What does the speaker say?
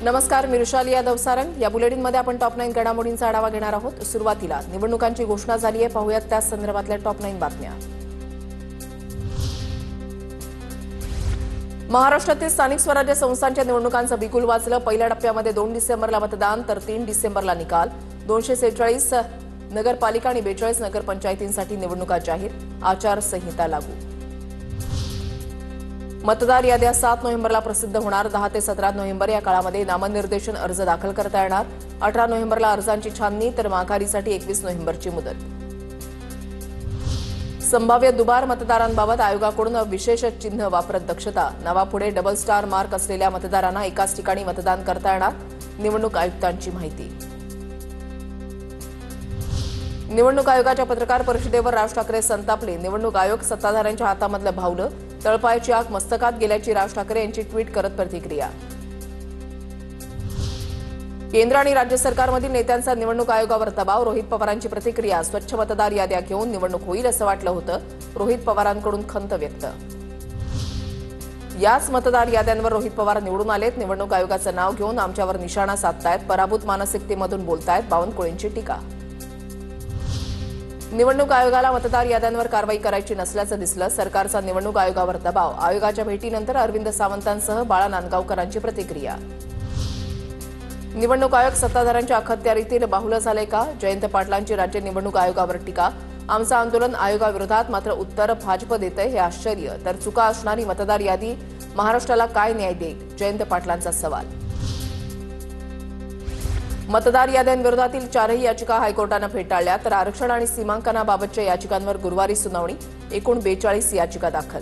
नमस्कार, मी रुशाली यादव सारंग। या बुलेटिनमध्ये आपण टॉप 9 घडामोडींचा आढावा घेणार आहोत। सुरुवातीला निवडणुकांची घोषणा झाली आहे, पाहूयात त्या संदर्भातल्या टॉप 9 बातम्या। महाराष्ट्रातील स्थानिक स्वराज्य संस्थांच्या निवडणुकांचं बिगुल वाजलं। पहिल्या टप्प्यामध्ये 2 डिसेंबरला मतदान तर 3 डिसेंबरला निकाल। 246 नगरपालिका आणि 42 नगरपंचायतींसाठी निवडणुका जाहीर, आचारसंहिता लागू। मतदार याद्या 7 नोव्हेंबरला प्रसिद्ध होणार। 10 ते 17 नोव्हेंबर या काळामध्ये नामनिर्देशन अर्ज दाखल करता येणार। 18 नोव्हेंबरला अर्जांची छाननी तर माघारीसाठी 21 नोव्हेंबरची मुदत। संभाव्य दुबार मतदारांबाबत आयोगाकडून विशेष चिन्ह वापरत दक्षता। नावापुढे डबल स्टार मार्क असलेल्या मतदारांना एकाच ठिकाणी मतदान करता येणार, निवडणूक आयुक्तांची माहिती। निवडणूक आयोगाच्या पत्रकार परिषदेवर राज ठाकरे संतापले। निवडणूक आयोग सत्ताधाऱ्यांच्या हातामधलं भावलं, तळपायाची आग मस्तकात गेल्याची राज ठाकरे यांची ट्विट करत प्रतिक्रिया। केंद्र आणि राज्य सरकारमधील नेत्यांचा निवडणूक आयोगावर दबाव, रोहित पवारांची प्रतिक्रिया। स्वच्छ मतदार याद्या घेऊन निवडणूक होईल असं वाटलं होतं, रोहित पवारांकडून खंत व्यक्त। याच मतदार याद्यांवर रोहित पवार निवडून आलेत। निवडणूक आयोगाचं नाव घेऊन आमच्यावर निशाणा साधतायत, पराभूत मानसिकतेमधून बोलतायत, बावनकुळेंची टीका। निवडणूक आयोगाला मतदार याद्यांवर कारवाई करायची नसल्याचं दिसलं, सरकारचा निवडणूक आयोगावर दबाव। आयोगाच्या भेटीनंतर अरविंद सावंतांसह बाळा नांदगावकरांची प्रतिक्रिया। निवडणूक आयोग सत्ताधाऱ्यांच्या अखत्यारीतील बाहुलं झाले का? जयंत पाटलांची राज्य निवडणूक आयोगावर टीका। आमचं आंदोलन आयोगाविरोधात, मात्र उत्तर भाजप देतंय हे आश्चर्य। तर चुका असणारी मतदार यादी महाराष्ट्राला काय न्याय देईल? जयंत पाटलांचा सवाल। मतदार याद्यांविरोधातील 4ही याचिका हायकोर्टानं फेटाळल्या, तर आरक्षण आणि सीमांकनाबाबतच्या याचिकांवर गुरुवारी सुनावणी। एकूण 42 याचिका दाखल।